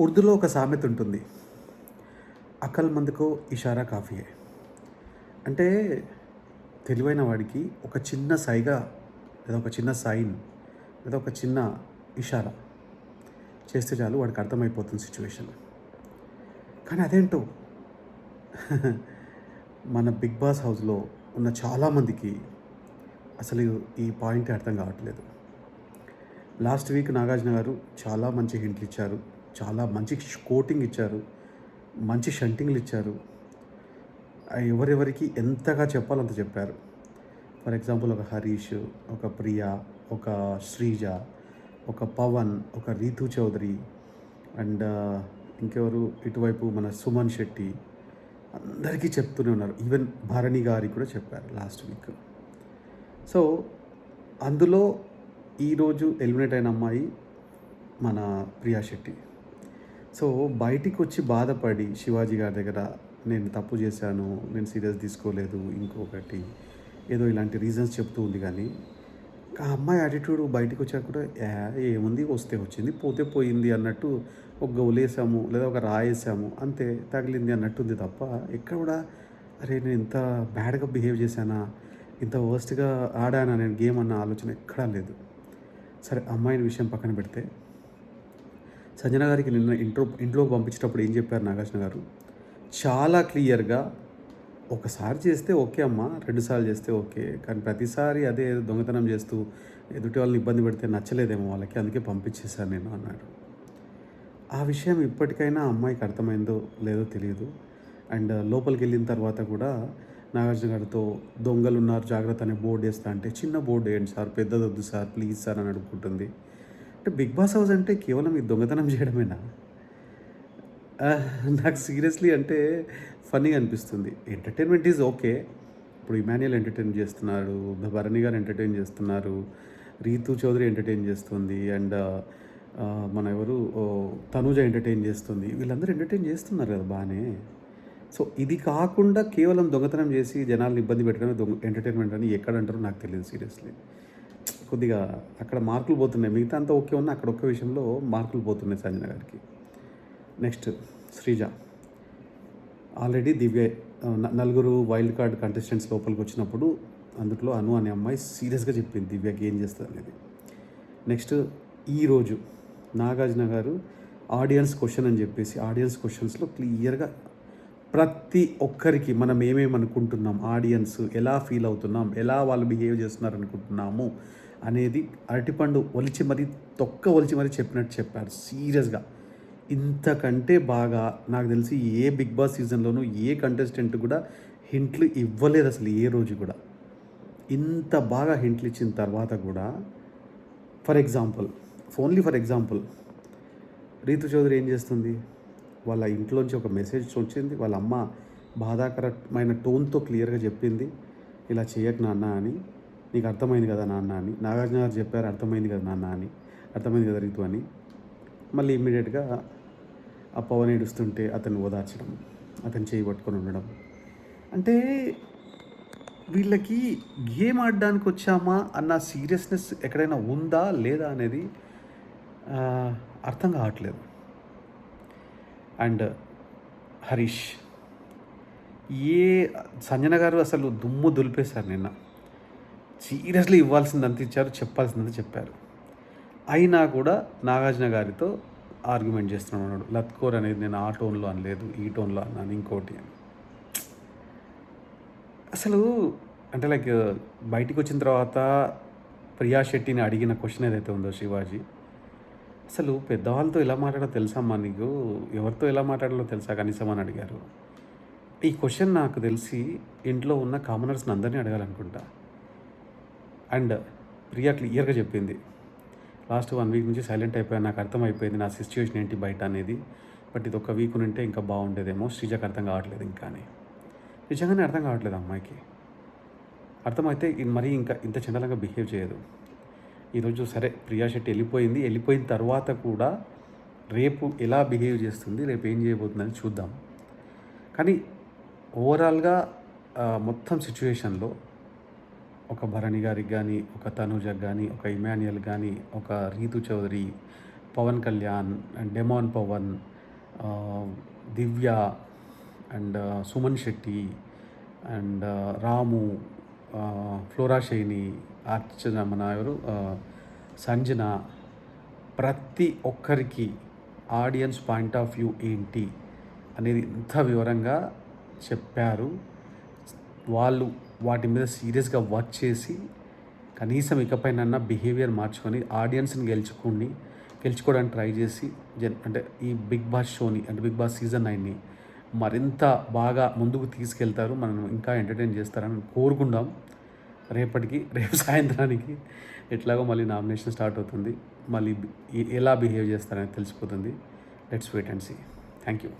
ఉర్దూలో ఒక సామెత ఉంటుంది. అకల్ మందుకో ఇషారా కాఫీయే. అంటే తెలివైన వాడికి ఒక చిన్న సైగ లేదా ఒక చిన్న సైన్ లేదా ఒక చిన్న ఇషారా చేస్తే చాలు వాడికి అర్థమైపోతుంది సిచ్యువేషన్. కానీ అదేంటో మన 'బిగ్ బాస్' హౌస్‌లో ఉన్న చాలామందికి అసలు ఈ పాయింటే అర్థం కావట్లేదు. లాస్ట్ వీక్ నాగార్జున గారు చాలా మంచి హింట్లు ఇచ్చారు. చాలా మంచి కోటింగ్ ఇచ్చారు. మంచి షంటింగ్లు ఇచ్చారు. ఎవరెవరికి ఎంతగా చెప్పాలో అంత చెప్పారు. ఫర్ ఎగ్జాంపుల్ ఒక హరీష్, ఒక ప్రియ, ఒక శ్రీజ, ఒక పవన్, ఒక రీతు చౌదరి అండ్ ఇంకెవరు ఇటువైపు మన సుమన్ శెట్టి అందరికీ చెప్తూనే ఉన్నారు. ఈవెన్ భరణి గారికి కూడా చెప్పారు లాస్ట్ వీక్. సో అందులో ఈరోజు ఎలిమినేట్ అయిన అమ్మాయి మన ప్రియా శెట్టి. సో బయటికి వచ్చి బాధపడి శివాజీ గారి దగ్గర నేను తప్పు చేశాను, నేను సీరియస్ తీసుకోలేదు, ఇంకొకటి ఏదో ఇలాంటి రీజన్స్ చెప్తూ ఉంది. కానీ ఆ అమ్మాయి యాటిట్యూడ్ బయటికి వచ్చాక కూడా ఏముంది, వస్తే వచ్చింది, పోతే పోయింది అన్నట్టు ఒక గౌలేసాము లేదా ఒక రాయేసాము అంతే, తగిలింది అన్నట్టుంది తప్ప ఎక్కడ కూడా అరే నేను ఇంత బ్యాడ్గా బిహేవ్ చేశానా, ఇంత వర్స్ట్గా ఆడానా నేను గేమ్ అన్న ఆలోచన ఎక్కడా లేదు. సరే అమ్మాయిని విషయం పక్కన పెడితే సంజన గారికి నిన్న ఇంట్లోకి పంపించేటప్పుడు ఏం చెప్పారు నాగార్జున గారు, చాలా క్లియర్గా ఒకసారి చేస్తే ఓకే అమ్మ, రెండుసార్లు చేస్తే ఓకే, కానీ ప్రతిసారి అదే దొంగతనం చేస్తూ ఎదుటి వాళ్ళని ఇబ్బంది పెడితే నచ్చలేదేమో వాళ్ళకి, అందుకే పంపించేశాను నేను అన్నాడు. ఆ విషయం ఇప్పటికైనా అమ్మాయికి అర్థమైందో లేదో తెలియదు. అండ్ లోపలికి వెళ్ళిన తర్వాత కూడా నాగార్జున గారితో దొంగలు ఉన్నారు జాగ్రత్త అనే బోర్డు వేస్తా అంటే చిన్న బోర్డు వేయండి సార్, పెద్దదొద్దు సార్ ప్లీజ్ సార్ అని అడుగుకుంటుంది. అంటే బిగ్ బాస్ హౌస్ అంటే కేవలం ఈ దొంగతనం చేయడమేనా? నాకు సీరియస్లీ అంటే ఫన్నీగా అనిపిస్తుంది. Entertainment is okay. ఇప్పుడు ఇమాన్యుయల్ ఎంటర్టైన్ చేస్తున్నాడు, భరణి గారు ఎంటర్టైన్ చేస్తున్నారు, రీతు చౌదరి ఎంటర్టైన్ చేస్తుంది, అండ్ మన ఎవరు తనూజ ఎంటర్టైన్ చేస్తుంది. వీళ్ళందరూ ఎంటర్టైన్ చేస్తున్నారు కదా బాగానే. సో ఇది కాకుండా కేవలం దొంగతనం చేసి జనాలను ఇబ్బంది పెట్టడమే ఎంటర్టైన్మెంట్ అని ఎక్కడ అంటారో నాకు తెలియదు సీరియస్లీ. కొద్దిగా అక్కడ మార్కులు పోతున్నాయి. మిగతా అంతా ఓకే ఉన్నా అక్కడ ఒక్క విషయంలో మార్కులు పోతున్నాయి సంజన గారికి. నెక్స్ట్ శ్రీజ. ఆల్రెడీ దివ్య నలుగురు వైల్డ్ కార్డ్ కంటెస్టెంట్స్ లోపలికి వచ్చినప్పుడు అందులో అను అనే అమ్మాయి సీరియస్గా చెప్పింది దివ్యకి ఏం చేస్తుంది అనేది. నెక్స్ట్ ఈరోజు నాగార్జున గారు ఆడియన్స్ క్వశ్చన్ అని చెప్పేసి ఆడియన్స్ క్వశ్చన్స్లో క్లియర్గా ప్రతి ఒక్కరికి మనం ఏమేమి అనుకుంటున్నాం, ఆడియన్స్ ఎలా ఫీల్ అవుతున్నాం, ఎలా వాళ్ళు బిహేవ్ చేస్తున్నారు అనుకుంటున్నాము అనేది అరటిపండు ఒలిచి మరీ తొక్క ఒలిచి మరీ చెప్పినట్టు చెప్పారు సీరియస్గా. ఇంతకంటే బాగా నాకు తెలిసి ఏ బిగ్ బాస్ సీజన్లోనూ ఏ కంటెస్టెంట్ కూడా హింట్లు ఇవ్వలేదు అసలు ఏ రోజు కూడా. ఇంత బాగా హింట్లు ఇచ్చిన తర్వాత కూడా ఫర్ ఎగ్జాంపుల్ రీతు చౌదరి ఏం చేస్తుంది, వాళ్ళ ఇంట్లోంచి ఒక మెసేజ్ వచ్చింది, వాళ్ళ అమ్మ బాధాకరమైన టోన్తో క్లియర్గా చెప్పింది, ఇలా చేయకు నాన్న అని, నీకు అర్థమైంది కదా నాన్న అని. నాగార్జున గారు చెప్పారు అర్థమైంది కదా నాన్న అని, అర్థమైంది కదా రీతు అని. మళ్ళీ ఇమ్మీడియట్గా ఆ పవన్ ఏడుస్తుంటే అతన్ని ఓదార్చడం, అతను చేయి పట్టుకొని ఉండడం. అంటే వీళ్ళకి గేమ్ ఆడడానికి వచ్చామా అన్న సీరియస్నెస్ ఎక్కడైనా ఉందా లేదా అనేది అర్థం కావట్లేదు. అండ్ హరీష్, సంజన గారు అసలు దుమ్ము దులిపేశారు నిన్న. సీరియస్లీ ఇవ్వాల్సిందంత ఇచ్చారు, చెప్పాల్సిందంత చెప్పారు. అయినా కూడా నాగార్జున గారితో ఆర్గ్యుమెంట్ చేస్తున్నాడు. లత్కోర్ అనేది నేను ఆ టోన్లో అనలేదు, ఈ టోన్లో అన్నాను, ఇంకోటి అని. అసలు అంటే లైక్ బయటికి వచ్చిన తర్వాత ప్రియా శెట్టిని అడిగిన క్వశ్చన్ ఏదైతే ఉందో శివాజీ, అసలు పెద్దవాళ్ళతో ఎలా మాట్లాడాలో తెలుసమ్మా నీకు, ఎవరితో ఎలా మాట్లాడాలో తెలుసా కనీసం అని అడిగారు. ఈ క్వశ్చన్ నాకు తెలిసి ఇంట్లో ఉన్న కామనర్స్ని అందరినీ అడగాలనుకుంటా. అండ్ ప్రియా క్లియర్గా చెప్పింది, లాస్ట్ 1 వీక్ నుంచి సైలెంట్ అయిపోయాను, నాకు అర్థమైపోయింది నా సిచ్యువేషన్ ఏంటి బయట అనేది, బట్ ఇది 1 వీక్ ఉంటే ఇంకా బాగుండేదేమో, శ్రీజకు అర్థం కావట్లేదు ఇంకా అని. నిజంగానే అర్థం కావట్లేదు అమ్మాయికి. అర్థమైతే మరీ ఇంకా ఇంత చండాలంగా బిహేవ్ చేయదు. ఈరోజు సరే ప్రియా శెట్టి వెళ్ళిపోయిన తర్వాత కూడా రేపు ఎలా బిహేవ్ చేస్తుంది, రేపు ఏం చేయబోతుందని చూద్దాం. కానీ ఓవరాల్గా మొత్తం సిచ్యువేషన్లో ఒక భరణి గారికి కానీ, ఒక తనూజకి కానీ, ఒక ఇమాన్యుయల్ కానీ, ఒక Rithu Chowdary, Pavan Kalyan and demon Pavan, Divya and Suman Shetty and Ramu, Flora Saini, Archana, మన ఎవరు సంజన, ప్రతి ఒక్కరికి ఆడియన్స్ పాయింట్ ఆఫ్ వ్యూ ఏంటి అనేది ఇంత వివరంగా చెప్పారు. వాళ్ళు వాటి మీద సీరియస్గా వర్క్ చేసి కనీసం ఇకపైన బిహేవియర్ మార్చుకొని ఆడియన్స్ని గెలుచుకోవడానికి ట్రై చేసి అంటే ఈ బిగ్ బాస్ షోని అంటే బిగ్ బాస్ సీజన్ 9ని మరింత బాగా ముందుకు తీసుకెళ్తారు, మనం ఇంకా ఎంటర్టైన్ చేస్తారని కోరుకుందాం. రేపు సాయంత్రానికి ఎట్లాగో మళ్ళీ నామినేషన్ స్టార్ట్ అవుతుంది, మళ్ళీ ఎలా బిహేవ్ చేస్తారని తెలిసిపోతుంది. Let's wait and see. Thank you.